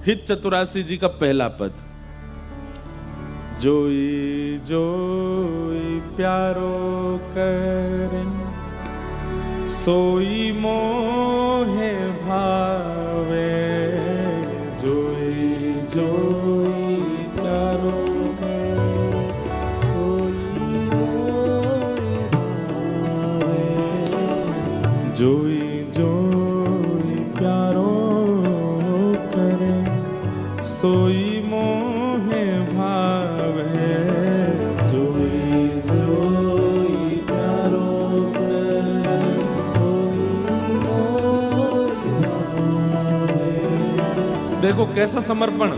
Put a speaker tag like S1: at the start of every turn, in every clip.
S1: हित चतुरासी जी का पहला पद। जोई जोई प्यारो करे सोई मोहे भावे, जोई जोई प्यारो करे सोई मोहे भावे, जोई जोई प्यारो करे सोई मोहे भावे, जोई जोई प्यारो करे सोई मोहे भावे। देखो कैसा समर्पण।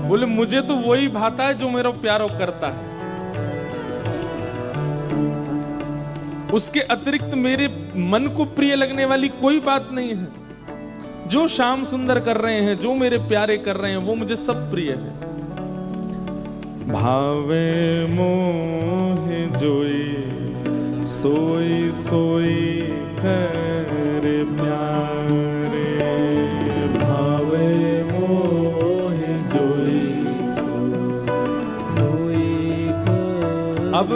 S1: बोले मुझे तो वही भाता है जो मेरा प्यारो करता है, उसके अतिरिक्त मेरे मन को प्रिय लगने वाली कोई बात नहीं है। जो श्याम सुंदर कर रहे हैं, जो मेरे प्यारे कर रहे हैं, वो मुझे सब प्रिय है। भावे मोहे जोई सोई सोई करे प्यारे, भावे मोहे जोई सोई करे। अब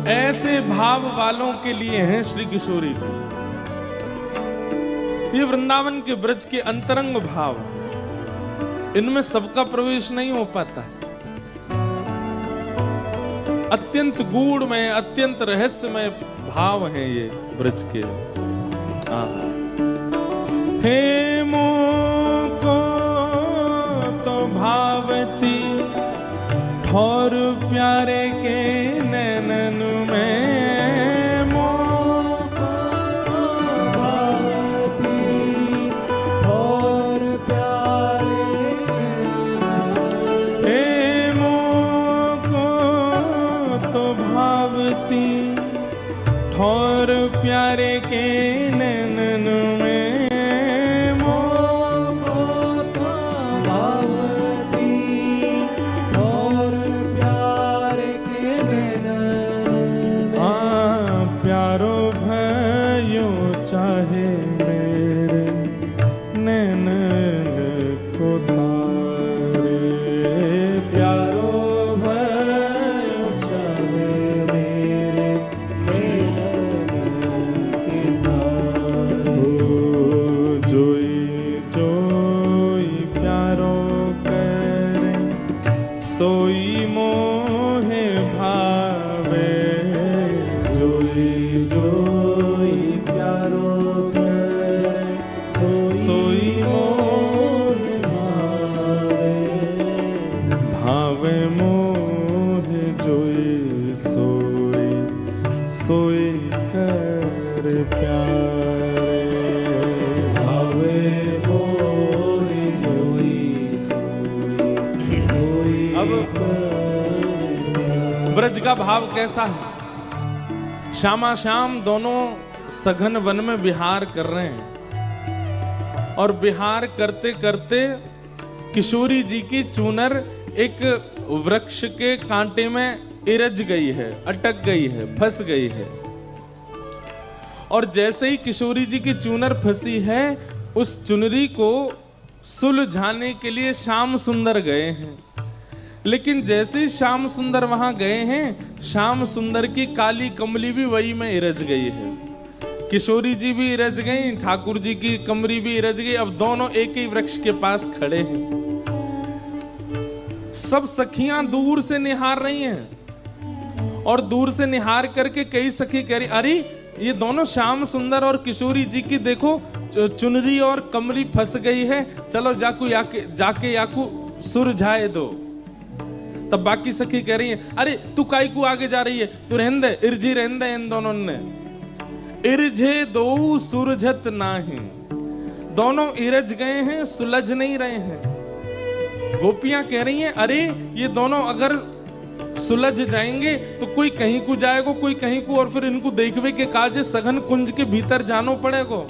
S1: ऐसे भाव वालों के लिए हैं श्री किशोरी जी। ये वृंदावन के ब्रज के अंतरंग भाव, इनमें सबका प्रवेश नहीं हो पाता। अत्यंत गूढ़मय, अत्यंत रहस्यमय भाव हैं ये ब्रज के। हे मोको तो भावती ठौर प्यारे के नैनन में, मोको भावती ठौर प्यारे के, हे मोको तो भावती ठौर प्यारे के नैनन में, मोको तो भावती ठौर प्यारे के नैनन में। प्यारो भयो चाहे मेरे नैनन को तारे, प्यारो भयो चाहे मेरे नैनन के तारे। जोई जोई प्यारो करे सोई मोहे भावे, जोई जोई प्यारो करे सोई मोहे भावे, भावे मोहे जोई सोई सोई कर प्यारे, भावे मोहे जोई सोई सोई। अब ब्रज का भाव कैसा है? श्यामा श्याम दोनों सघन वन में विहार कर रहे हैं, और विहार करते करते किशोरी जी की चूनर एक वृक्ष के कांटे में इरज गई है, अटक गई है, फंस गई है। और जैसे ही किशोरी जी की चूनर फंसी है, उस चुनरी को सुलझाने के लिए श्याम सुंदर गए हैं। लेकिन जैसे ही श्याम सुंदर वहां गए हैं, श्याम सुंदर की काली कमली भी वही में इरज गई है। किशोरी जी भी इरज गई, ठाकुर जी की कमरी भी इरज गई। अब दोनों एक ही वृक्ष के पास खड़े हैं। सब सखियां दूर से निहार रही हैं, और दूर से निहार करके कई सखी कह रही, अरे ये दोनों श्याम सुंदर और किशोरी जी की देखो चुनरी और कमरी फंस गई है, चलो जाके याकू सुलझाए दो। तब बाकी सखी कह रही है, अरे तू काई को आगे जा रही है, तू रहन दे, इर्जी रहन दे। इन दोनों ने इर्जे दो सुरझत नाही, दोनों इरज गए हैं, सुलझ नहीं रहे हैं। गोपियां कह रही हैं, अरे ये दोनों अगर सुलझ जाएंगे तो कोई कहीं को जाएगा, कोई कहीं को, और फिर इनको देखवे के काजे सघन कुंज के भीतर जानो पड़ेगा।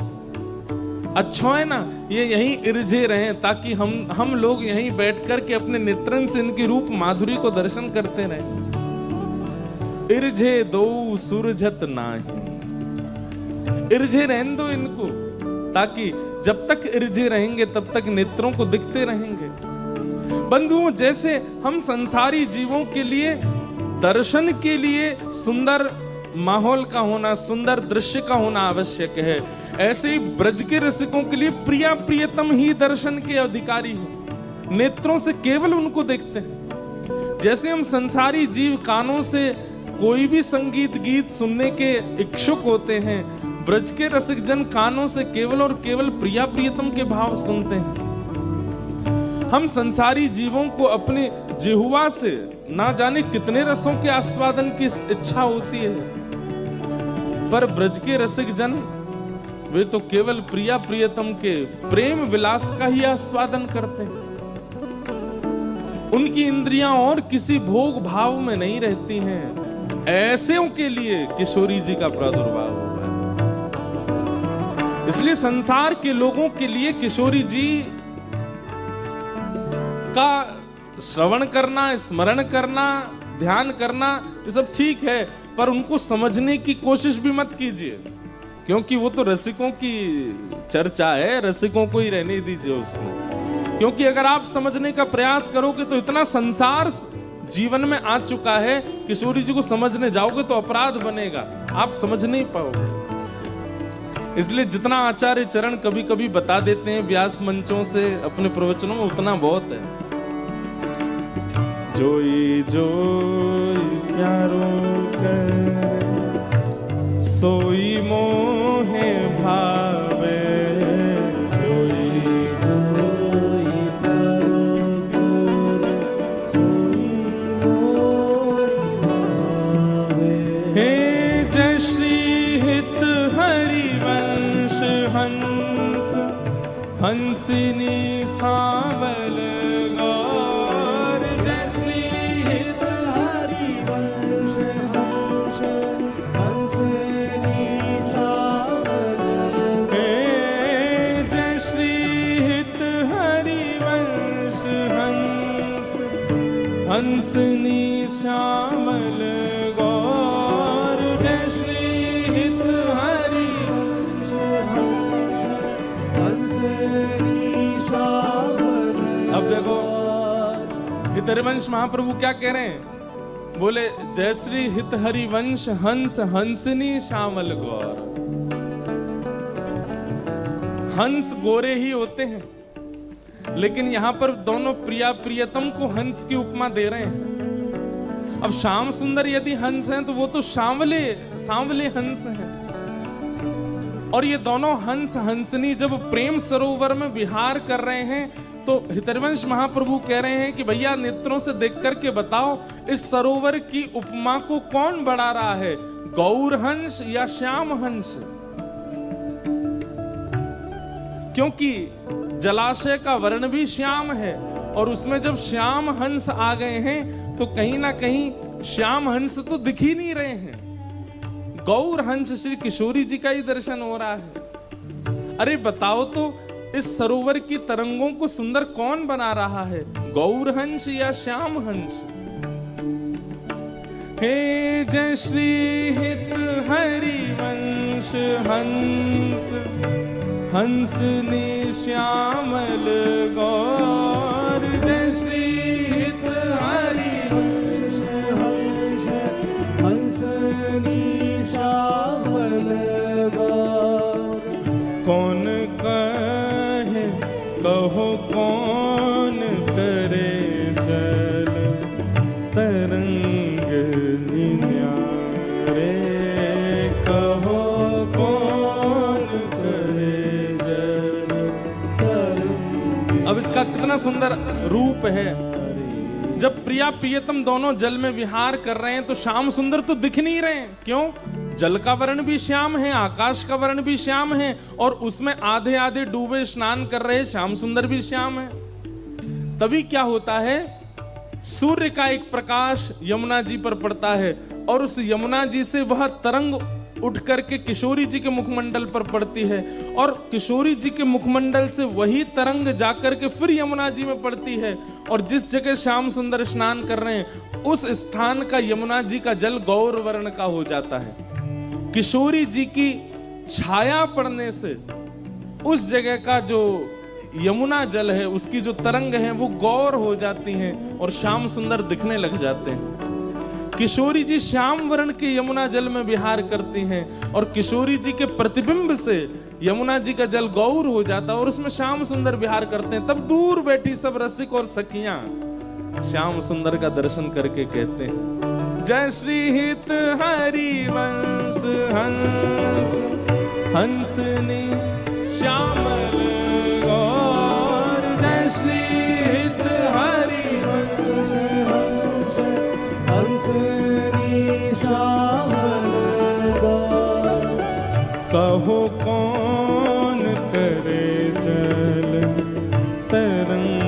S1: अच्छा है ना ये यहीं इरझे रहे, ताकि हम लोग यहीं बैठ कर के अपने नेत्रन से इनकी रूप माधुरी को दर्शन करते रहे। इरझे दो सुरझत नाही, इरझे रहने दो इनको, ताकि जब तक इर्जे रहेंगे तब तक नेत्रों को दिखते रहेंगे। बंधुओं, जैसे हम संसारी जीवों के लिए दर्शन के लिए सुंदर माहौल का होना, सुंदर दृश्य का होना आवश्यक है, ऐसे ही ब्रज के रसिकों के लिए प्रिया प्रियतम ही दर्शन के अधिकारी हैं। नेत्रों से केवल उनको देखते हैं। जैसे हम संसारी जीव कानों से कोई भी संगीत गीत सुनने के इच्छुक होते हैं, ब्रज के रसिक जन कानों से केवल और केवल प्रिया प्रियतम के भाव सुनते हैं। हम संसारी जीवों को अपने जिह्वा से ना जाने कितने रसों के आस्वादन की इच्छा होती है, पर ब्रज के रसिक जन वे तो केवल प्रिया प्रियतम के प्रेम विलास का ही आस्वादन करते हैं। उनकी इंद्रियां और किसी भोग भाव में नहीं रहती हैं। ऐसेों के लिए किशोरी जी का प्रादुर्भाव हुआ है। इसलिए संसार के लोगों के लिए किशोरी जी का श्रवण करना, स्मरण करना, ध्यान करना, ये सब ठीक है, पर उनको समझने की कोशिश भी मत कीजिए, क्योंकि वो तो रसिकों की चर्चा है, रसिकों को ही रहने दीजिए उसमें। क्योंकि अगर आप समझने का प्रयास करोगे तो इतना संसार जीवन में आ चुका है, किशोरी जी को समझने जाओगे तो अपराध बनेगा, आप समझ नहीं पाओगे। इसलिए जितना आचार्य चरण कभी कभी बता देते हैं व्यास मंचों से अपने प्रवचनों में, उतना बहुत है। जोई जोई प्यारो कर सोई मोहे भावे, जोई जोई प्यारो कर सोई मोहे भावे। हे जय श्री हित हरिवंश हंस हंसिनी सावल गौर, जय श्री हित हरिवंश हंस हंसिनी सावल, हे जय श्री हित हरिवंश हंस हंसिनी श्यामल गौर, जय श्री हित हरिवंश हंस हंसिनी श्यामल। अब देखो हित हरिवंश महाप्रभु क्या कह रहे हैं, बोले जय श्री हित हरिवंश हंस हंसिनी श्यामल गौर। हंस गोरे ही होते हैं, लेकिन यहां पर दोनों प्रिया प्रियतम को हंस की उपमा दे रहे हैं। अब श्याम सुंदर यदि हंस हैं तो वो तो सांवले सांवले हंस हैं, और ये दोनों हंस हंसनी जब प्रेम सरोवर में विहार कर रहे हैं तो हितरवंश महाप्रभु कह रहे हैं कि भैया नेत्रों से देख करके बताओ इस सरोवर की उपमा को कौन बढ़ा रहा है, गौर हंस या श्याम हंस? क्योंकि जलाशय का वर्ण भी श्याम है, और उसमें जब श्याम हंस आ गए हैं तो कहीं ना कहीं श्याम हंस तो दिख ही नहीं रहे हैं, गौर हंस श्री किशोरी जी का ही दर्शन हो रहा है। अरे बताओ तो इस सरोवर की तरंगों को सुंदर कौन बना रहा है, गौर हंस या श्याम हंस? हे जय श्री हित हरिवंश हंस हंसनी श्यामल गौर, जय श्री हित हरिवंश हंस हंसनी श्यामल गौर। कौन कहे कहो कौन करे जल तरंग निन्यारे, कहो कौन करे जल तरंग। अब इसका कितना सुंदर रूप है। जब प्रिया प्रियतम दोनों जल में विहार कर रहे हैं तो श्याम सुंदर तो दिख नहीं रहे हैं। क्यों? जल का वर्ण भी श्याम है, आकाश का वर्ण भी श्याम है, और उसमें आधे आधे डूबे स्नान कर रहे श्याम सुंदर भी श्याम है। तभी क्या होता है, सूर्य का एक प्रकाश यमुना जी पर पड़ता है, और उस यमुना जी से वह तरंग उठ करके किशोरी जी के मुखमंडल पर पड़ती है, और किशोरी जी के मुखमंडल से वही तरंग जाकर के फिर यमुना जी में पड़ती है, और जिस जगह श्याम सुंदर स्नान कर रहे हैं उस स्थान का यमुना जी का जल गौर वर्ण का हो जाता है। किशोरी जी की छाया पड़ने से उस जगह का जो यमुना जल है, उसकी जो तरंग है वो गौर हो जाती हैं और श्याम सुंदर दिखने लग जाते हैं। किशोरी जी श्याम वर्ण के यमुना जल में विहार करती हैं और किशोरी जी के प्रतिबिंब से यमुना जी का जल गौर हो जाता है और उसमें श्याम सुंदर विहार करते हैं। तब दूर बैठी सब रसिक और सखियां श्याम सुंदर का दर्शन करके कहते हैं, जय श्री हित हरि वंश हंस हंसनी श्यामल गौर। जय श्री हित हरि वंश हंस हंसनी श्यामल गौर। कहो कौन करे जल तरंग